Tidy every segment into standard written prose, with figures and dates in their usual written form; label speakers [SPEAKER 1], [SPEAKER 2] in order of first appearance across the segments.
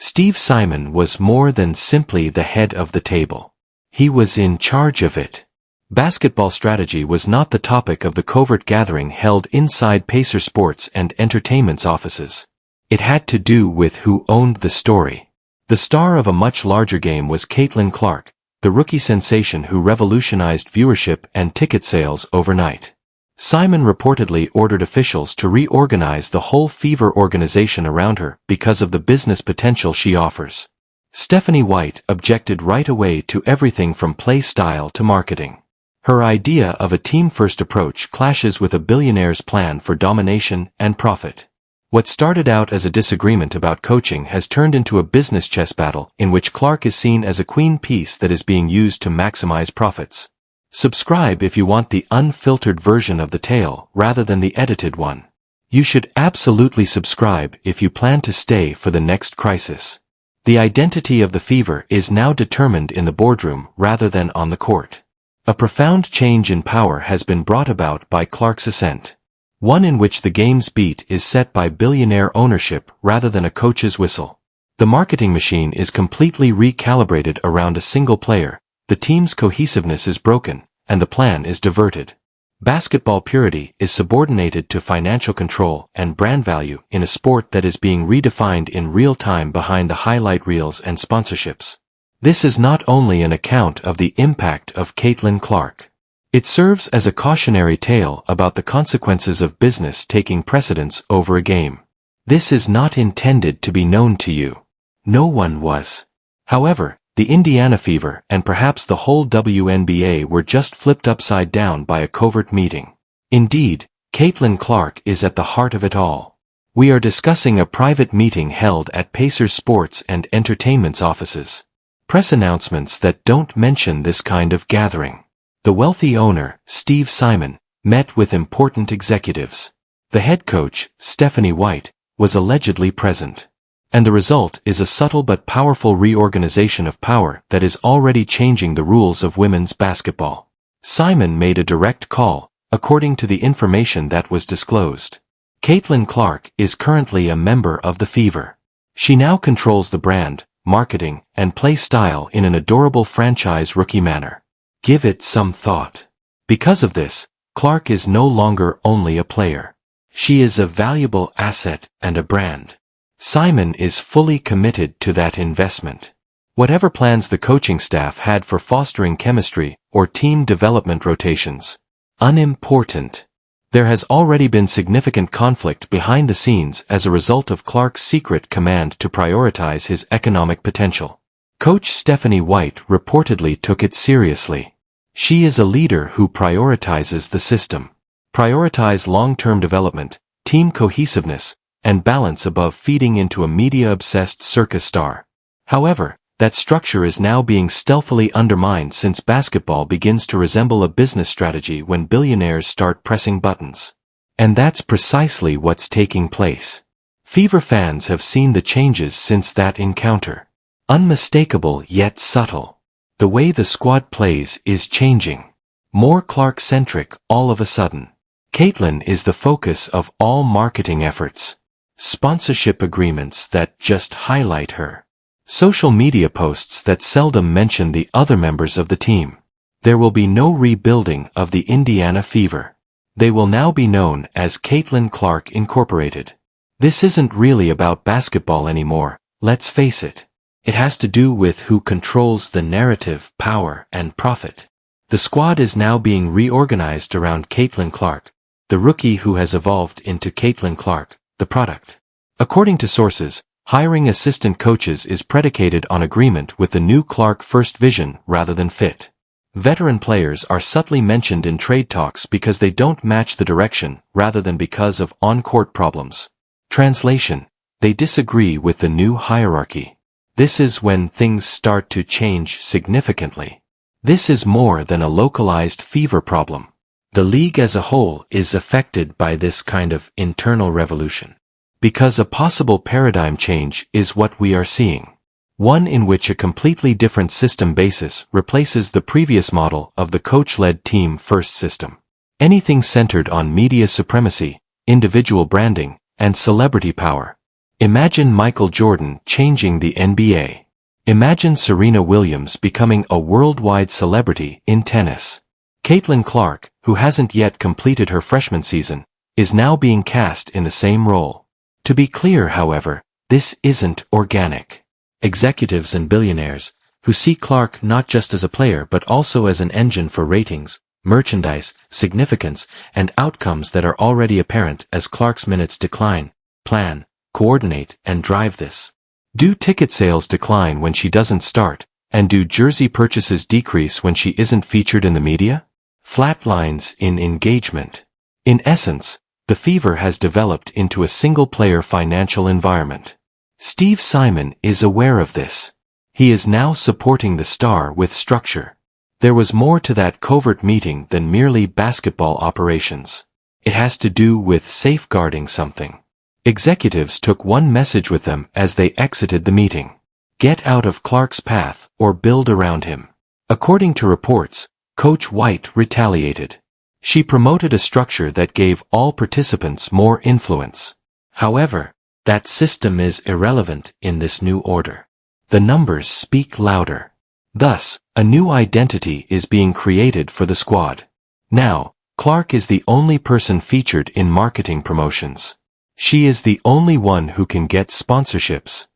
[SPEAKER 1] Steve Simon was more than simply the head of the table. He was in charge of it. Basketball strategy was not the topic of the covert gathering held inside Pacer Sports and Entertainment's offices. It had to do with who owned the story. The star of a much larger game was Caitlin Clark, the rookie sensation who revolutionized viewership and ticket sales overnight. Simon reportedly ordered officials to reorganize the whole Fever organization around her because of the business potential she offers. Stephanie White objected right away to everything from play style to marketing. Her idea of a team-first approach clashes with a billionaire's plan for domination and profit. What started out as a disagreement about coaching has turned into a business chess battle in which Clark is seen as a queen piece that is being used to maximize profits. Subscribe if you want the unfiltered version of the tale rather than the edited one. You should absolutely subscribe if you plan to stay for the next crisis. The identity of the Fever is now determined in the boardroom rather than on the court. A profound change in power has been brought about by Clark's ascent. One in which the game's beat is set by billionaire ownership rather than a coach's whistle. The marketing machine is completely recalibrated around a single player, the team's cohesiveness is broken, and the plan is diverted. Basketball purity is subordinated to financial control and brand value in a sport that is being redefined in real time behind the highlight reels and sponsorships. This is not only an account of the impact of Caitlin Clark. It serves as a cautionary tale about the consequences of business taking precedence over a game. This is not intended to be known to you. No one was. However, the Indiana Fever and perhaps the whole WNBA were just flipped upside down by a covert meeting. Indeed, Caitlin Clark is at the heart of it all. We are discussing a private meeting held at Pacer Sports and Entertainment's offices. Press announcements that don't mention this kind of gathering. The wealthy owner, Steve Simon, met with important executives. The head coach, Stephanie White, was allegedly present. And the result is a subtle but powerful reorganization of power that is already changing the rules of women's basketball. Simon made a direct call, according to the information that was disclosed. Caitlin Clark is currently a member of the Fever. She now controls the brand, marketing, and play style in an adorable franchise rookie manner. Give it some thought. Because of this, Clark is no longer only a player. She is a valuable asset and a brand. Simon is fully committed to that investment. Whatever plans the coaching staff had for fostering chemistry or team development rotations, unimportant. There has already been significant conflict behind the scenes as a result of Clark's secret command to prioritize his economic potential. Coach Stephanie White reportedly took it seriously. She is a leader who prioritizes the system. Prioritize long-term development, team cohesiveness, and balance above feeding into a media-obsessed circus star. However, that structure is now being stealthily undermined since basketball begins to resemble a business strategy when billionaires start pressing buttons. And that's precisely what's taking place. Fever fans have seen the changes since that encounter. Unmistakable yet subtle. The way the squad plays is changing. More Clark-centric all of a sudden. Caitlin is the focus of all marketing efforts. Sponsorship agreements that just highlight her. Social media posts that seldom mention the other members of the team. There will be no rebuilding of the Indiana Fever. They will now be known as Caitlin Clark Incorporated. This isn't really about basketball anymore, let's face it. It has to do with who controls the narrative, power, and profit. The squad is now being reorganized around Caitlin Clark, the rookie who has evolved into Caitlin Clark, the product. According to sources, hiring assistant coaches is predicated on agreement with the new Clark first vision rather than fit. Veteran players are subtly mentioned in trade talks because they don't match the direction rather than because of on-court problems. Translation: they disagree with the new hierarchy. This is when things start to change significantly. This is more than a localized Fever problem. The league as a whole is affected by this kind of internal revolution. Because a possible paradigm change is what we are seeing. One in which a completely different system basis replaces the previous model of the coach-led team-first system. Anything centered on media supremacy, individual branding, and celebrity power. Imagine Michael Jordan changing the NBA. Imagine Serena Williams becoming a worldwide celebrity in tennis. Caitlin Clark, who hasn't yet completed her freshman season, is now being cast in the same role. To be clear, however, this isn't organic. Executives and billionaires, who see Clark not just as a player but also as an engine for ratings, merchandise, significance, and outcomes that are already apparent as Clark's minutes decline, plan, coordinate, and drive this. Do ticket sales decline when she doesn't start, and do jersey purchases decrease when she isn't featured in the media? Flatlines in engagement. In essence, the Fever has developed into a single-player financial environment. Steve Simon is aware of this. He is now supporting the star with structure. There was more to that covert meeting than merely basketball operations. It has to do with safeguarding something. Executives took one message with them as they exited the meeting. Get out of Clark's path or build around him. According to reports, Coach White retaliated. She promoted a structure that gave all participants more influence. However, that system is irrelevant in this new order. The numbers speak louder. Thus, a new identity is being created for the squad. Now, Clark is the only person featured in marketing promotions. She is the only one who can get sponsorships.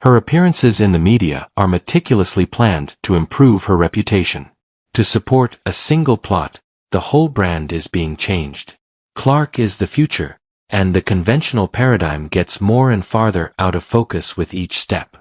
[SPEAKER 1] Her appearances in the media are meticulously planned to improve her reputation. To support a single plot, the whole brand is being changed. Clark is the future, and the conventional paradigm gets more and farther out of focus with each step.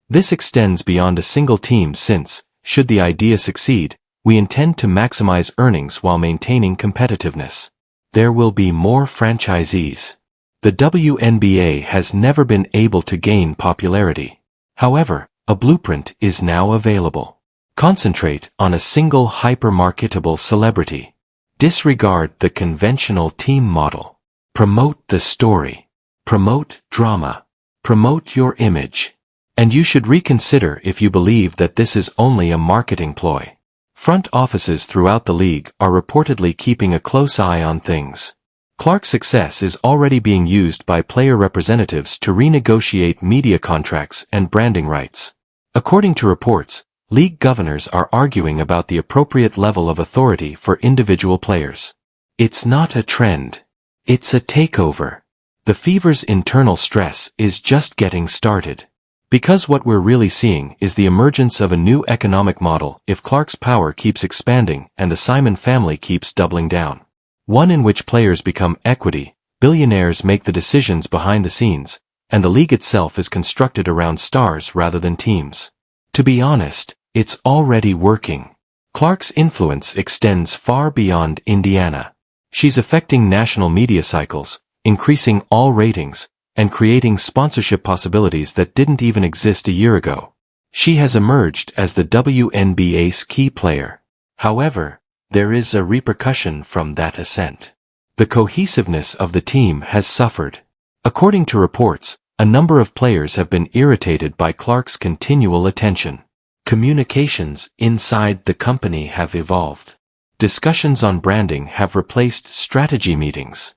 [SPEAKER 1] This extends beyond a single team since, should the idea succeed, we intend to maximize earnings while maintaining competitiveness. There will be more franchisees. The WNBA has never been able to gain popularity. However, a blueprint is now available. Concentrate on a single hyper-marketable celebrity. Disregard the conventional team model. Promote the story. Promote drama. Promote your image. And you should reconsider if you believe that this is only a marketing ploy. Front offices throughout the league are reportedly keeping a close eye on things. Clark's success is already being used by player representatives to renegotiate media contracts and branding rights. According to reports, league governors are arguing about the appropriate level of authority for individual players. It's not a trend. It's a takeover. The Fever's internal stress is just getting started. Because what we're really seeing is the emergence of a new economic model if Clark's power keeps expanding and the Simon family keeps doubling down. One in which players become equity, billionaires make the decisions behind the scenes, and the league itself is constructed around stars rather than teams. To be honest, it's already working. Clark's influence extends far beyond Indiana. She's affecting national media cycles, increasing all ratings, and creating sponsorship possibilities that didn't even exist a year ago. She has emerged as the WNBA's key player. However, there is a repercussion from that ascent. The cohesiveness of the team has suffered. According to reports, a number of players have been irritated by Clark's continual attention. Communications inside the company have evolved. Discussions on branding have replaced strategy meetings.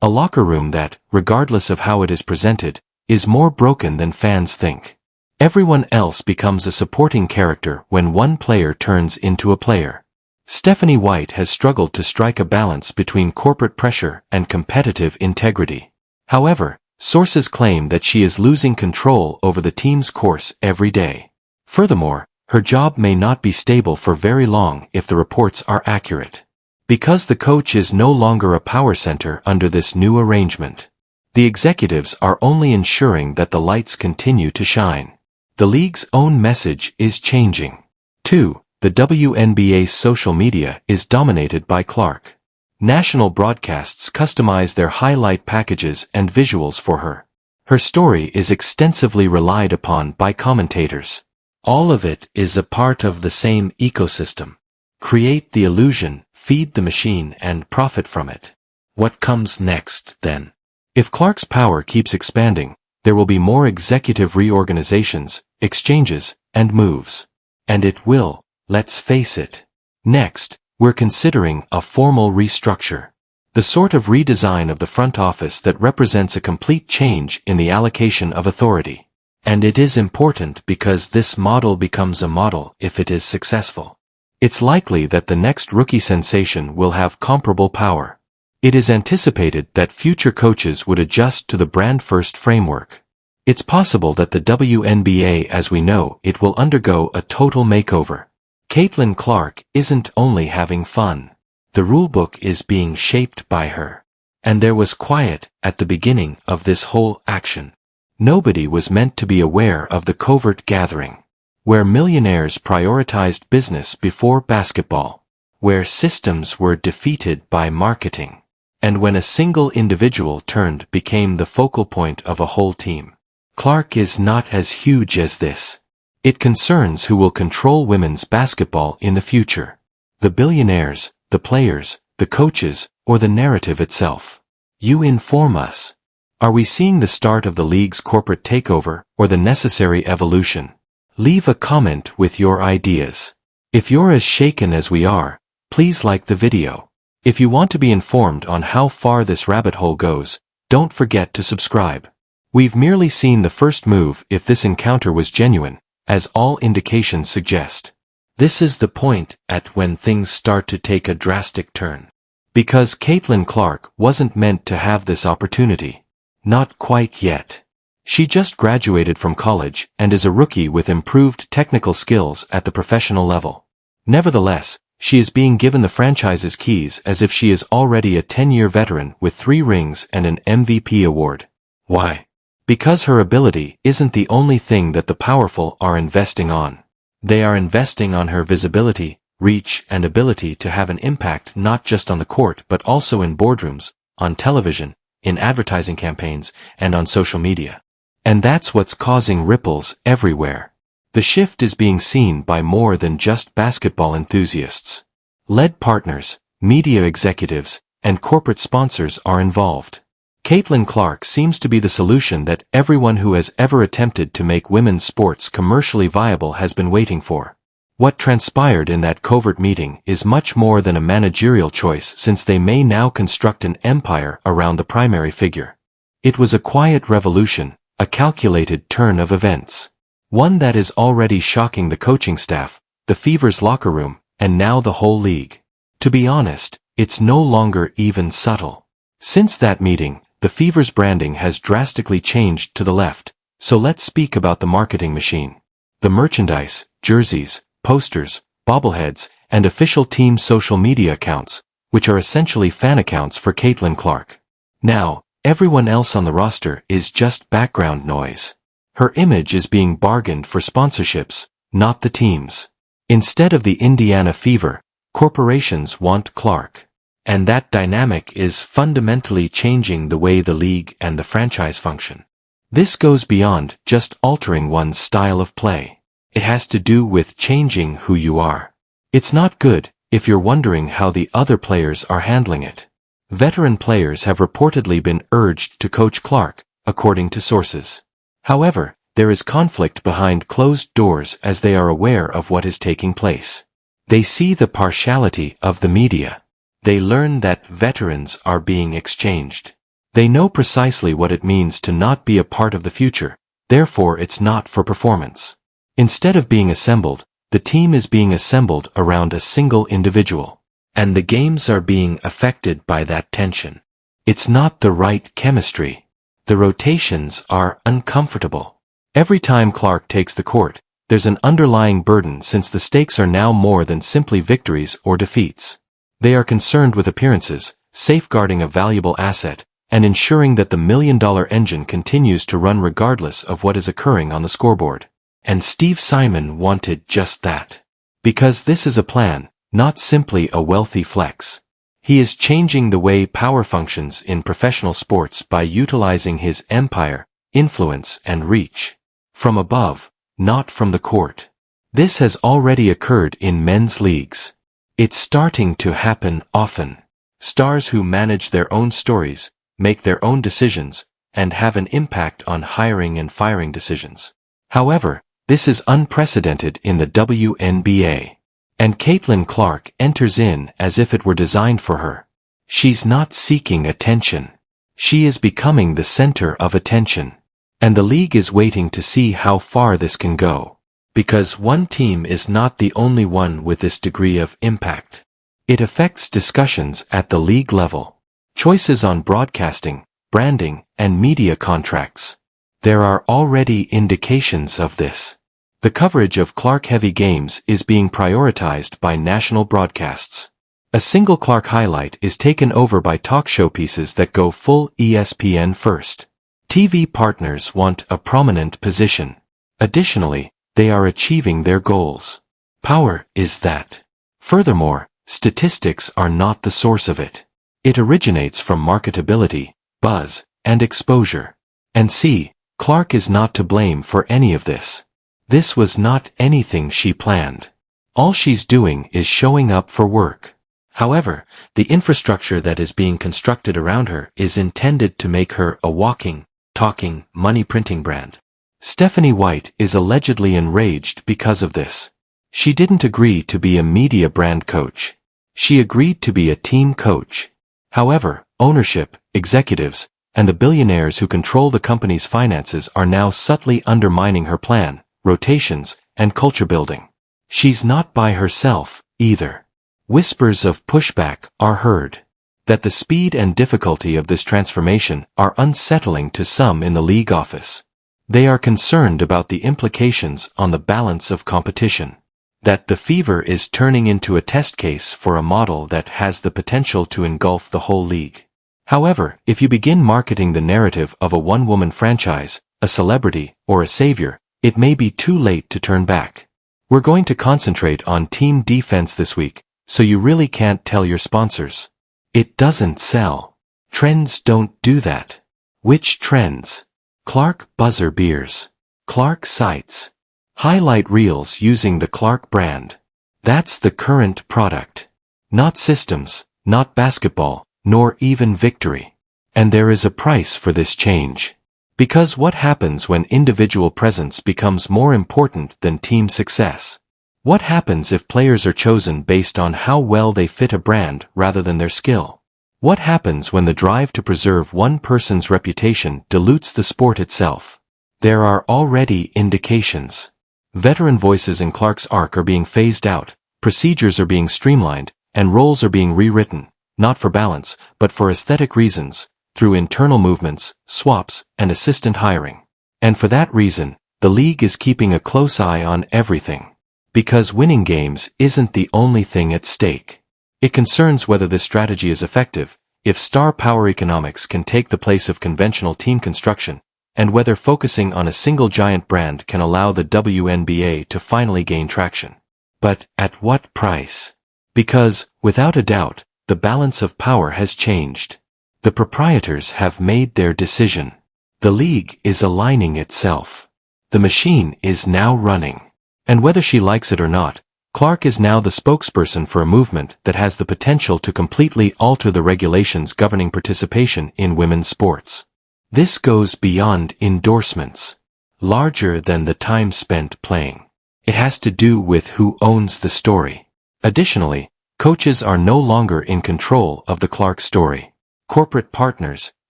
[SPEAKER 1] A locker room that, regardless of how it is presented, is more broken than fans think. Everyone else becomes a supporting character when one player turns into a player. Stephanie White has struggled to strike a balance between corporate pressure and competitive integrity. However, sources claim that she is losing control over the team's course every day. Furthermore, her job may not be stable for very long if the reports are accurate. Because the coach is no longer a power center under this new arrangement. The executives are only ensuring that the lights continue to shine. The league's own message is changing. 2. The WNBA's social media is dominated by Clark. National broadcasts customize their highlight packages and visuals for her. Her story is extensively relied upon by commentators. All of it is a part of the same ecosystem. Create the illusion, feed the machine, and profit from it. What comes next, then? If Clark's power keeps expanding, there will be more executive reorganizations, exchanges, and moves. And it will, let's face it. Next, we're considering a formal restructure. The sort of redesign of the front office that represents a complete change in the allocation of authority. And it is important because this model becomes a model if it is successful. It's likely that the next rookie sensation will have comparable power. It is anticipated that future coaches would adjust to the brand-first framework. It's possible that the WNBA as we know it will undergo a total makeover. Caitlin Clark isn't only having fun. The rulebook is being shaped by her. And there was quiet at the beginning of this whole action. Nobody was meant to be aware of the covert gathering, where millionaires prioritized business before basketball, where systems were defeated by marketing, and when a single individual became the focal point of a whole team. Clark is not as huge as this. It concerns who will control women's basketball in the future. The billionaires, the players, the coaches, or the narrative itself. You inform us. Are we seeing the start of the league's corporate takeover or the necessary evolution? Leave a comment with your ideas. If you're as shaken as we are, please like the video. If you want to be informed on how far this rabbit hole goes, don't forget to subscribe. We've merely seen the first move if this encounter was genuine, as all indications suggest. This is the point at when things start to take a drastic turn. Because Caitlin Clark wasn't meant to have this opportunity. Not quite yet. She just graduated from college and is a rookie with improved technical skills at the professional level. Nevertheless, she is being given the franchise's keys as if she is already a 10-year veteran with 3 rings and an MVP award. Why? Because her ability isn't the only thing that the powerful are investing on. They are investing on her visibility, reach, and ability to have an impact not just on the court but also in boardrooms, on television, in advertising campaigns, and on social media. And that's what's causing ripples everywhere. The shift is being seen by more than just basketball enthusiasts. Lead partners, media executives, and corporate sponsors are involved. Caitlin Clark seems to be the solution that everyone who has ever attempted to make women's sports commercially viable has been waiting for. What transpired in that covert meeting is much more than a managerial choice since they may now construct an empire around the primary figure. It was a quiet revolution, a calculated turn of events. One that is already shocking the coaching staff, the Fever's locker room, and now the whole league. To be honest, it's no longer even subtle. Since that meeting, the Fever's branding has drastically changed to the left, so let's speak about the marketing machine. The merchandise, jerseys, posters, bobbleheads, and official team social media accounts, which are essentially fan accounts for Caitlin Clark. Now, everyone else on the roster is just background noise. Her image is being bargained for sponsorships, not the teams. Instead of the Indiana Fever, corporations want Clark. And that dynamic is fundamentally changing the way the league and the franchise function. This goes beyond just altering one's style of play. It has to do with changing who you are. It's not good if you're wondering how the other players are handling it. Veteran players have reportedly been urged to coach Clark, according to sources. However, there is conflict behind closed doors as they are aware of what is taking place. They see the partiality of the media. They learn that veterans are being exchanged. They know precisely what it means to not be a part of the future, therefore it's not for performance. Instead of being assembled, the team is being assembled around a single individual. And the games are being affected by that tension. It's not the right chemistry. The rotations are uncomfortable. Every time Clark takes the court, there's an underlying burden since the stakes are now more than simply victories or defeats. They are concerned with appearances, safeguarding a valuable asset, and ensuring that the million-dollar engine continues to run regardless of what is occurring on the scoreboard. And Steve Simon wanted just that. Because this is a plan, not simply a wealthy flex. He is changing the way power functions in professional sports by utilizing his empire, influence, and reach. From above, not from the court. This has already occurred in men's leagues. It's starting to happen often. Stars who manage their own stories, make their own decisions, and have an impact on hiring and firing decisions. However, this is unprecedented in the WNBA. And Caitlin Clark enters in as if it were designed for her. She's not seeking attention. She is becoming the center of attention. And the league is waiting to see how far this can go. Because one team is not the only one with this degree of impact. It affects discussions at the league level. Choices on broadcasting, branding, and media contracts. There are already indications of this. The coverage of Clark-heavy games is being prioritized by national broadcasts. A single Clark highlight is taken over by talk show pieces that go full ESPN first. TV partners want a prominent position. Additionally, they are achieving their goals. Power is that. Furthermore, statistics are not the source of it. It originates from marketability, buzz, and exposure. And see, Clark is not to blame for any of this. This was not anything she planned. All she's doing is showing up for work. However, the infrastructure that is being constructed around her is intended to make her a walking, talking, money-printing brand. Stephanie White is allegedly enraged because of this. She didn't agree to be a media brand coach. She agreed to be a team coach. However, ownership, executives, and the billionaires who control the company's finances are now subtly undermining her plan, rotations, and culture building. She's not by herself, either. Whispers of pushback are heard. That the speed and difficulty of this transformation are unsettling to some in the league office. They are concerned about the implications on the balance of competition. That the fever is turning into a test case for a model that has the potential to engulf the whole league. However, if you begin marketing the narrative of a one-woman franchise, a celebrity, or a savior, it may be too late to turn back. We're going to concentrate on team defense this week, so you really can't tell your sponsors. It doesn't sell. Trends don't do that. Which trends? Clark Buzzer Beers. Clark Sites. Highlight reels using the Clark brand. That's the current product. Not systems, not basketball, nor even victory. And there is a price for this change. Because what happens when individual presence becomes more important than team success? What happens if players are chosen based on how well they fit a brand rather than their skill? What happens when the drive to preserve one person's reputation dilutes the sport itself? There are already indications. Veteran voices in Clark's arc are being phased out, procedures are being streamlined, and roles are being rewritten, not for balance, but for aesthetic reasons, through internal movements, swaps, and assistant hiring. And for that reason, the league is keeping a close eye on everything. Because winning games isn't the only thing at stake. It concerns whether this strategy is effective, if star power economics can take the place of conventional team construction, and whether focusing on a single giant brand can allow the WNBA to finally gain traction. But at what price? Because, without a doubt, the balance of power has changed. The proprietors have made their decision. The league is aligning itself. The machine is now running. And whether she likes it or not, Clark is now the spokesperson for a movement that has the potential to completely alter the regulations governing participation in women's sports. This goes beyond endorsements. Larger than the time spent playing. It has to do with who owns the story. Additionally, coaches are no longer in control of the Clark story. Corporate partners,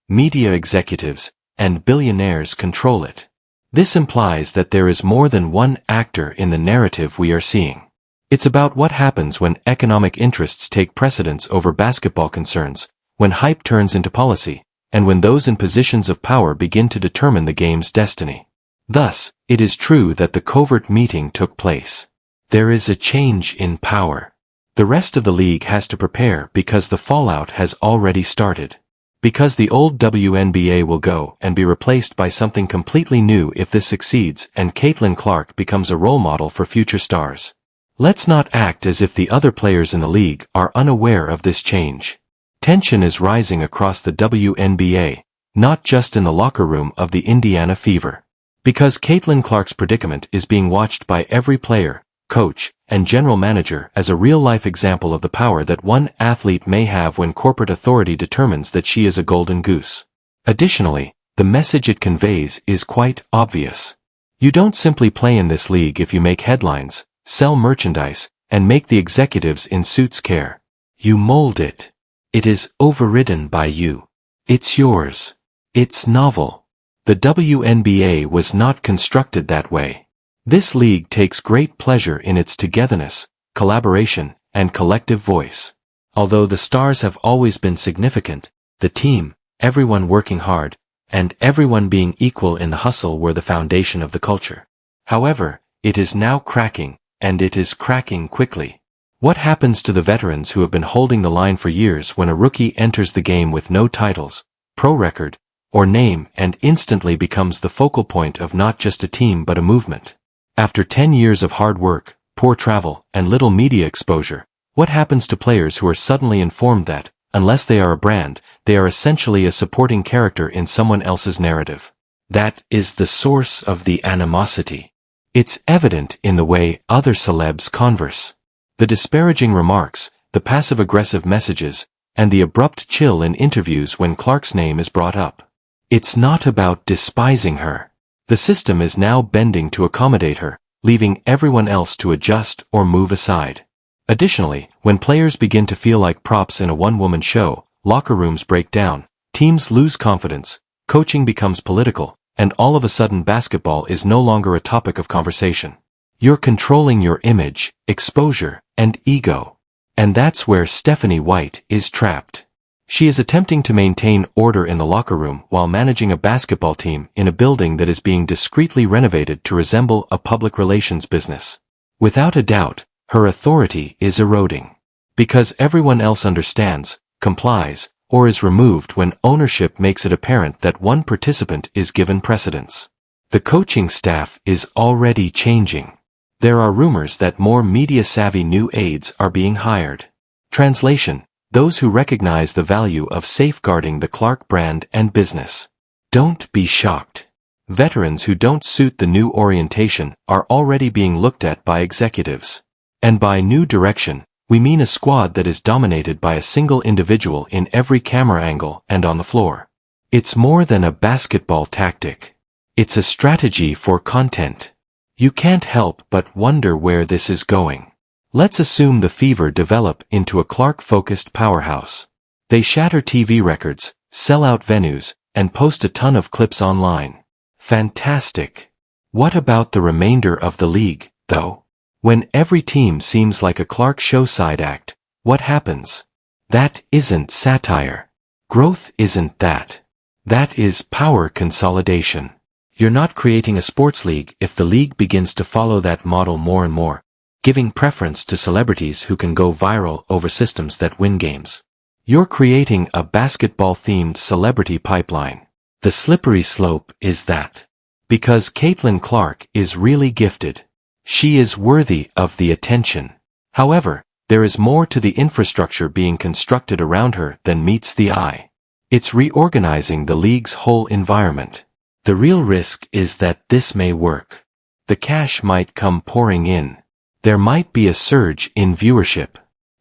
[SPEAKER 1] media executives, and billionaires control it. This implies that there is more than one actor in the narrative we are seeing. It's about what happens when economic interests take precedence over basketball concerns, when hype turns into policy, and when those in positions of power begin to determine the game's destiny. Thus, it is true that the covert meeting took place. There is a change in power. The rest of the league has to prepare because the fallout has already started. Because the old WNBA will go and be replaced by something completely new if this succeeds and Caitlin Clark becomes a role model for future stars. Let's not act as if the other players in the league are unaware of this change. Tension is rising across the WNBA, not just in the locker room of the Indiana Fever. Because Caitlin Clark's predicament is being watched by every player, coach, and general manager as a real-life example of the power that one athlete may have when corporate authority determines that she is a golden goose. Additionally, the message it conveys is quite obvious. You don't simply play in this league if you make headlines, sell merchandise, and make the executives in suits care. You mold it. It is overridden by you. It's yours. It's novel. The WNBA was not constructed that way. This league takes great pleasure in its togetherness, collaboration, and collective voice. Although the stars have always been significant, the team, everyone working hard, and everyone being equal in the hustle were the foundation of the culture. However, it is now cracking, and it is cracking quickly. What happens to the veterans who have been holding the line for years when a rookie enters the game with no titles, pro record, or name and instantly becomes the focal point of not just a team but a movement? After 10 years of hard work, poor travel, and little media exposure, what happens to players who are suddenly informed that, unless they are a brand, they are essentially a supporting character in someone else's narrative? That is the source of the animosity. It's evident in the way other celebs converse. The disparaging remarks, the passive-aggressive messages, and the abrupt chill in interviews when Clark's name is brought up. It's not about despising her. The system is now bending to accommodate her, leaving everyone else to adjust or move aside. Additionally, when players begin to feel like props in a one-woman show, locker rooms break down, teams lose confidence, coaching becomes political, and all of a sudden basketball is no longer a topic of conversation. You're controlling your image, exposure, and ego. And that's where Stephanie White is trapped. She is attempting to maintain order in the locker room while managing a basketball team in a building that is being discreetly renovated to resemble a public relations business. Without a doubt, her authority is eroding. Because everyone else understands, complies, or is removed when ownership makes it apparent that one participant is given precedence. The coaching staff is already changing. There are rumors that more media-savvy new aides are being hired. Translation: those who recognize the value of safeguarding the Clark brand and business. Don't be shocked. Veterans who don't suit the new orientation are already being looked at by executives. And by new direction, we mean a squad that is dominated by a single individual in every camera angle and on the floor. It's more than a basketball tactic. It's a strategy for content. You can't help but wonder where this is going. Let's assume the Fever develop into a Clark-focused powerhouse. They shatter TV records, sell out venues, and post a ton of clips online. Fantastic. What about the remainder of the league, though? When every team seems like a Clark show side act, what happens? That isn't satire. Growth isn't that. That is power consolidation. You're not creating a sports league if the league begins to follow that model more and more, giving preference to celebrities who can go viral over systems that win games. You're creating a basketball-themed celebrity pipeline. The slippery slope is that. Because Caitlin Clark is really gifted. She is worthy of the attention. However, there is more to the infrastructure being constructed around her than meets the eye. It's reorganizing the league's whole environment. The real risk is that this may work. The cash might come pouring in. There might be a surge in viewership.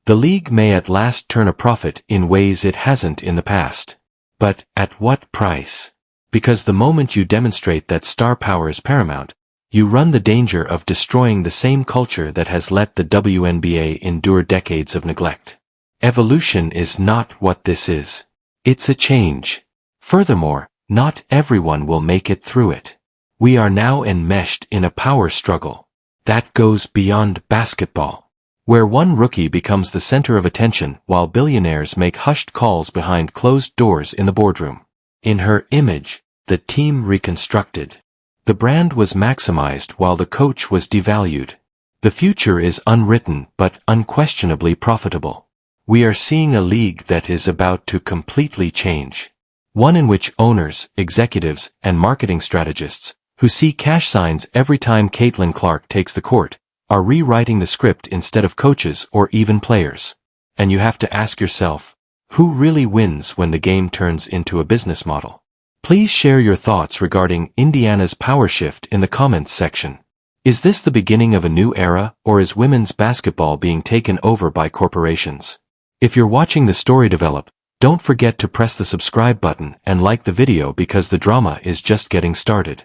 [SPEAKER 1] The league may at last turn a profit in ways it hasn't in the past. But at what price? Because the moment you demonstrate that star power is paramount, you run the danger of destroying the same culture that has let the WNBA endure decades of neglect. Evolution is not what this is. It's a change. Furthermore, not everyone will make it through it. We are now enmeshed in a power struggle that goes beyond basketball, where one rookie becomes the center of attention while billionaires make hushed calls behind closed doors in the boardroom. In her image, the team reconstructed. The brand was maximized while the coach was devalued. The future is unwritten but unquestionably profitable. We are seeing a league that is about to completely change. One in which owners, executives, and marketing strategists, who see cash signs every time Caitlin Clark takes the court, are rewriting the script instead of coaches or even players. And you have to ask yourself, who really wins when the game turns into a business model? Please share your thoughts regarding Indiana's power shift in the comments section. Is this the beginning of a new era, or is women's basketball being taken over by corporations? If you're watching the story develop, don't forget to press the subscribe button and like the video because the drama is just getting started.